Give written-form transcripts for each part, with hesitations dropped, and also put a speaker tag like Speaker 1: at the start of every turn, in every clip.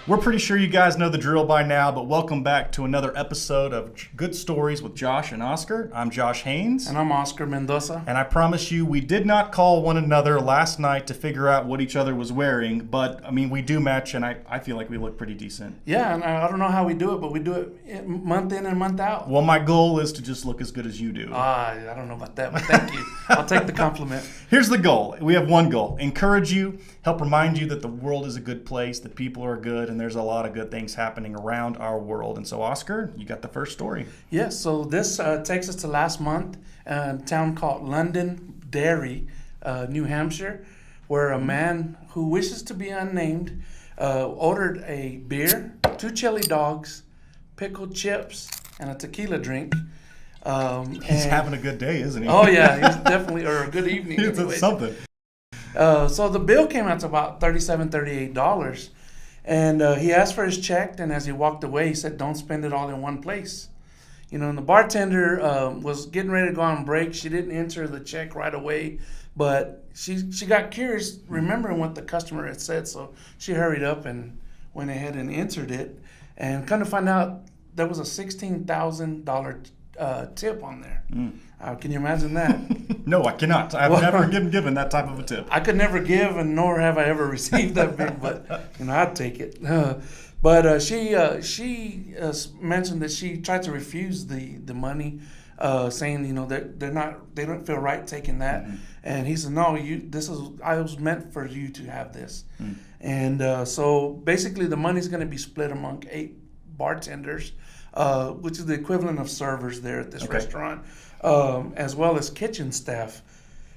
Speaker 1: We're pretty sure you guys know the drill by now, but welcome back to another episode of Good Stories with Josh and Oscar. I'm Josh Haynes.
Speaker 2: And I'm Oscar Mendoza.
Speaker 1: And I promise you, we did not call one another last night to figure out what each other was wearing, but, I mean, we do match, and I feel like we look pretty decent.
Speaker 2: Yeah, and I don't know how we do it, but we do it month in and month out.
Speaker 1: Well, my goal is to just look as good as you do.
Speaker 2: I don't know about that, but thank you. I'll take the compliment.
Speaker 1: Here's the goal. We have one goal. Encourage you, help remind you that the world is a good place, that people are good, and there's a lot of good things happening around our world. And so, Oscar, you got the first story.
Speaker 2: Yes, so this takes us to last month, a town called Londonderry, New Hampshire, where a man who wishes to be unnamed ordered a beer, 2 chili dogs, pickled chips, and a tequila drink.
Speaker 1: He's having a good day, isn't he?
Speaker 2: Oh, yeah, he's definitely, or a good evening.
Speaker 1: It's something.
Speaker 2: So the bill came out to about $37, $38. And he asked for his check, and as he walked away, he said, "Don't spend it all in one place." You know, and the bartender was getting ready to go on break. She didn't enter the check right away, but she got curious, remembering what the customer had said, so she hurried up and went ahead and entered it, and kind of find out there was a $16,000 tip on there. Can you imagine that?
Speaker 1: No, I cannot. I've never given that type of a tip.
Speaker 2: I could never give, and nor have I ever received that big, but I'd take it. But she mentioned that she tried to refuse the money, saying they don't feel right taking that. Mm-hmm. And he said, "No, I was meant for you to have this." Mm. And so basically, the money's going to be split among 8 bartenders, which is the equivalent of servers there at this restaurant. As well as kitchen staff.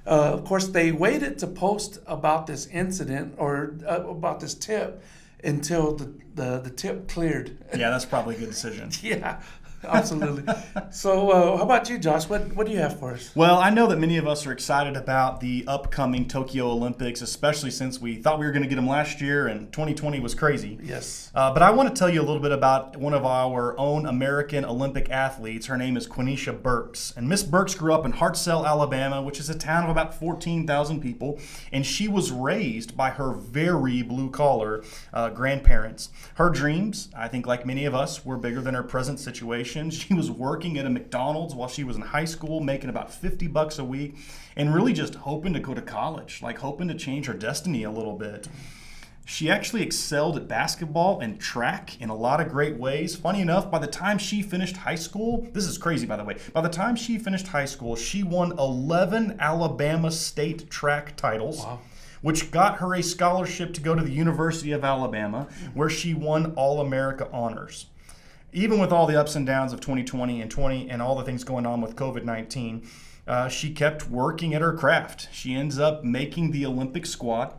Speaker 2: Of course, they waited to post about this incident or about this tip until the tip cleared.
Speaker 1: Yeah, that's probably a good decision.
Speaker 2: Yeah, absolutely. So how about you, Josh? What do you have for us?
Speaker 1: Well, I know that many of us are excited about the upcoming Tokyo Olympics, especially since we thought we were going to get them last year and 2020 was crazy.
Speaker 2: Yes.
Speaker 1: But I want to tell you a little bit about one of our own American Olympic athletes. Her name is Quinnisha Burks. And Miss Burks grew up in Hartselle, Alabama, which is a town of about 14,000 people. And she was raised by her very blue-collar grandparents. Her dreams, I think like many of us, were bigger than her present situation. She was working at a McDonald's while she was in high school, making about $50 a week, and really just hoping to go to college, like hoping to change her destiny a little bit. She actually excelled at basketball and track in a lot of great ways. Funny enough, by the time she finished high school, this is crazy by the way, by the time she finished high school, she won 11 Alabama state track titles. Wow. Which got her a scholarship to go to the University of Alabama, where she won All-America honors. Even with all the ups and downs of 2020 and all the things going on with COVID-19, she kept working at her craft. She ends up making the Olympic squad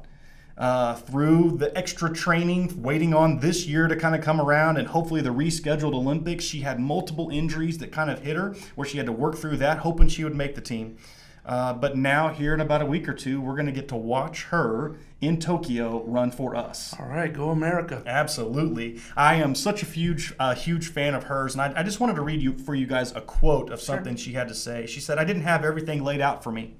Speaker 1: through the extra training, waiting on this year to kind of come around and hopefully the rescheduled Olympics. She had multiple injuries that kind of hit her, where she had to work through that, hoping she would make the team. But now, here in about a week or two, we're going to get to watch her in Tokyo run for us.
Speaker 2: All right, go America.
Speaker 1: Absolutely. I am such a huge fan of hers, and I just wanted to read for you guys a quote of something she had to say. She said, "I didn't have everything laid out for me.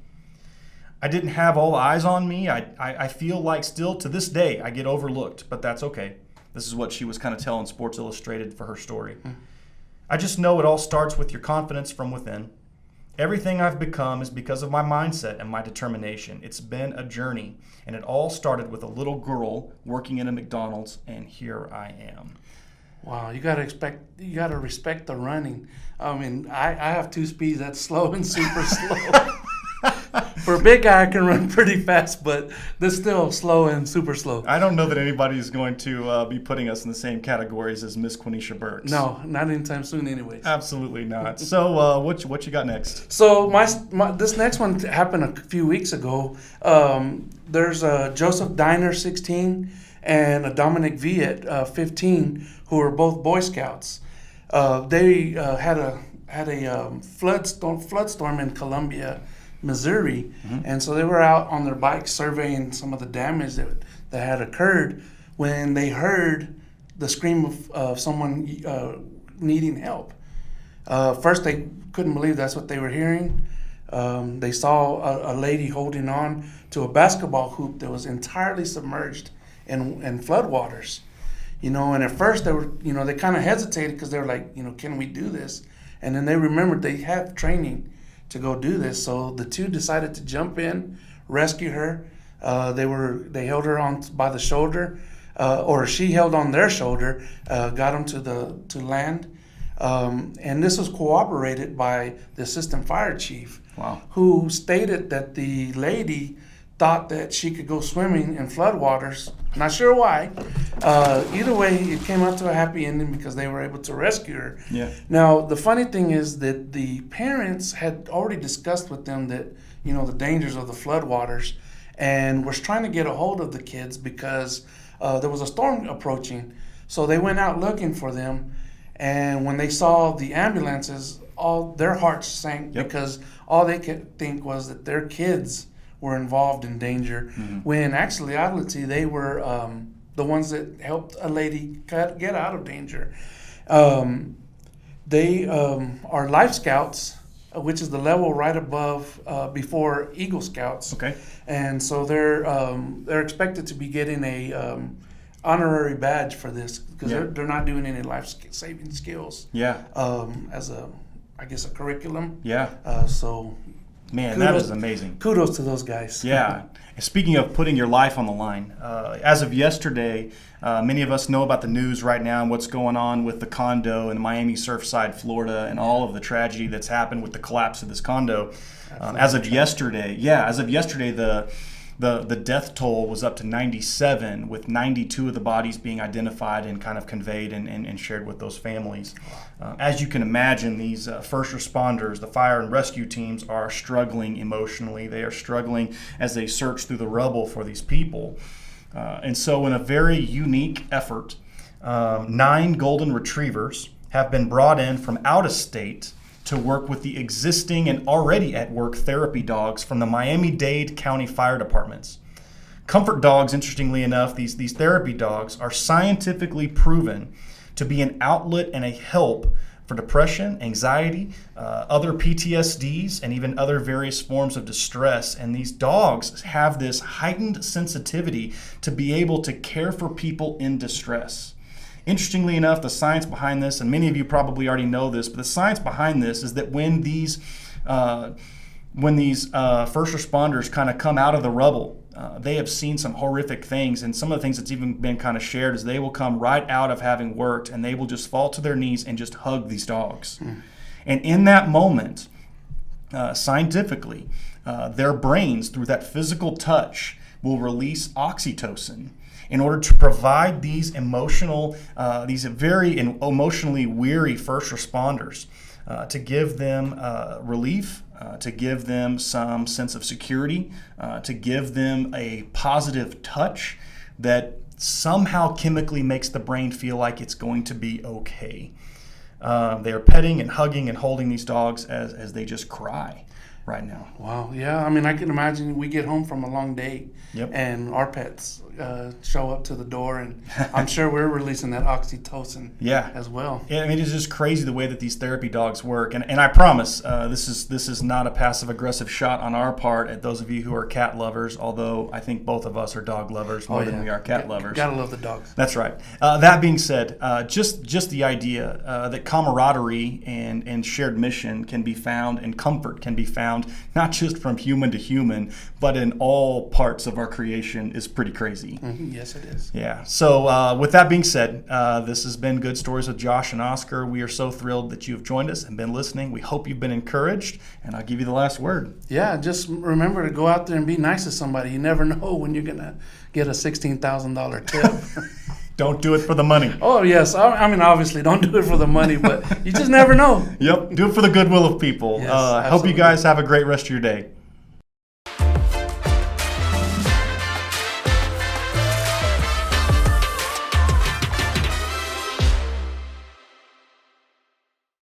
Speaker 1: I didn't have all eyes on me. I feel like still to this day I get overlooked, but that's okay." This is what she was kind of telling Sports Illustrated for her story. "I just know it all starts with your confidence from within. Everything I've become is because of my mindset and my determination. It's been a journey, and it all started with a little girl working in a McDonald's, and here I am."
Speaker 2: Wow, you gotta respect the running. I mean, I have 2 speeds, that's slow and super slow. For a big guy, I can run pretty fast, but that's still slow and super slow.
Speaker 1: I don't know that anybody is going to be putting us in the same categories as Miss Quinnisha Burks.
Speaker 2: No, not anytime soon anyways.
Speaker 1: Absolutely not. So what you got next?
Speaker 2: So this next one happened a few weeks ago. There's a Joseph Diner, 16, and a Dominic Viet, 15, who are both Boy Scouts. They had a flood storm in Columbia, Missouri, and so they were out on their bikes surveying some of the damage that had occurred when they heard the scream of someone needing help. First, they couldn't believe that's what they were hearing. They saw a lady holding on to a basketball hoop that was entirely submerged in floodwaters. And at first they were, they kind of hesitated because they were like, can we do this? And then they remembered they have training to go do this. So the two decided to jump in, rescue her. They held her on by the shoulder, or she held on their shoulder, got them to land. And this was corroborated by the assistant fire chief,
Speaker 1: wow,
Speaker 2: who stated that the lady thought that she could go swimming in floodwaters. Not sure why. Either way, it came out to a happy ending because they were able to rescue her.
Speaker 1: Yeah.
Speaker 2: Now, the funny thing is that the parents had already discussed with them that, the dangers of the floodwaters, and was trying to get a hold of the kids because there was a storm approaching. So they went out looking for them, and when they saw the ambulances, all their hearts sank because all they could think was that their kids were involved in danger, when actually, they were the ones that helped a lady get out of danger. They are Life Scouts, which is the level right above before Eagle Scouts.
Speaker 1: Okay.
Speaker 2: And so they're expected to be getting a honorary badge for this because they're not doing any life-saving skills.
Speaker 1: Yeah.
Speaker 2: As a curriculum.
Speaker 1: Yeah.
Speaker 2: So.
Speaker 1: Man, that is amazing.
Speaker 2: Kudos to those guys.
Speaker 1: Yeah. Speaking of putting your life on the line, as of yesterday, many of us know about the news right now and what's going on with the condo in Miami Surfside, Florida, and all of the tragedy that's happened with the collapse of this condo. As of yesterday, the death toll was up to 97, with 92 of the bodies being identified and kind of conveyed and shared with those families. As you can imagine, these first responders, the fire and rescue teams, are struggling emotionally. They are struggling as they search through the rubble for these people. And so in a very unique effort, 9 golden retrievers have been brought in from out of state to work with the existing and already at work therapy dogs from the Miami-Dade County Fire Departments. Comfort dogs, interestingly enough, these therapy dogs are scientifically proven to be an outlet and a help for depression, anxiety, other PTSDs, and even other various forms of distress. And these dogs have this heightened sensitivity to be able to care for people in distress. Interestingly enough, the science behind this, and many of you probably already know this, but the science behind this is that when these first responders kind of come out of the rubble, they have seen some horrific things. And some of the things that's even been kind of shared is they will come right out of having worked and they will just fall to their knees and just hug these dogs. And in that moment, scientifically, their brains, through that physical touch, will release oxytocin in order to provide these very emotionally weary first responders, to give them relief, to give them some sense of security, to give them a positive touch that somehow chemically makes the brain feel like it's going to be okay. They are petting and hugging and holding these dogs as they just cry right now.
Speaker 2: Wow. Yeah. I mean, I can imagine we get home from a long day and our pets show up to the door, and I'm sure we're releasing that oxytocin as well.
Speaker 1: Yeah, I mean, it's just crazy the way that these therapy dogs work. And I promise this is not a passive-aggressive shot on our part at those of you who are cat lovers, although I think both of us are dog lovers more than we are cat lovers.
Speaker 2: Gotta love the dogs.
Speaker 1: That's right. That being said, just the idea that camaraderie and shared mission can be found, and comfort can be found, not just from human to human, but in all parts of our creation, is pretty crazy.
Speaker 2: Mm-hmm. Yes, it is.
Speaker 1: Yeah. So with that being said, this has been Good Stories with Josh and Oscar. We are so thrilled that you have joined us and been listening. We hope you've been encouraged, and I'll give you the last word.
Speaker 2: Yeah, just remember to go out there and be nice to somebody. You never know when you're going to get a $16,000 tip.
Speaker 1: Don't do it for the money.
Speaker 2: Oh, yes. I mean, obviously, don't do it for the money, but you just never know.
Speaker 1: Yep. Do it for the goodwill of people.
Speaker 2: Yes,
Speaker 1: hope you guys have a great rest of your day.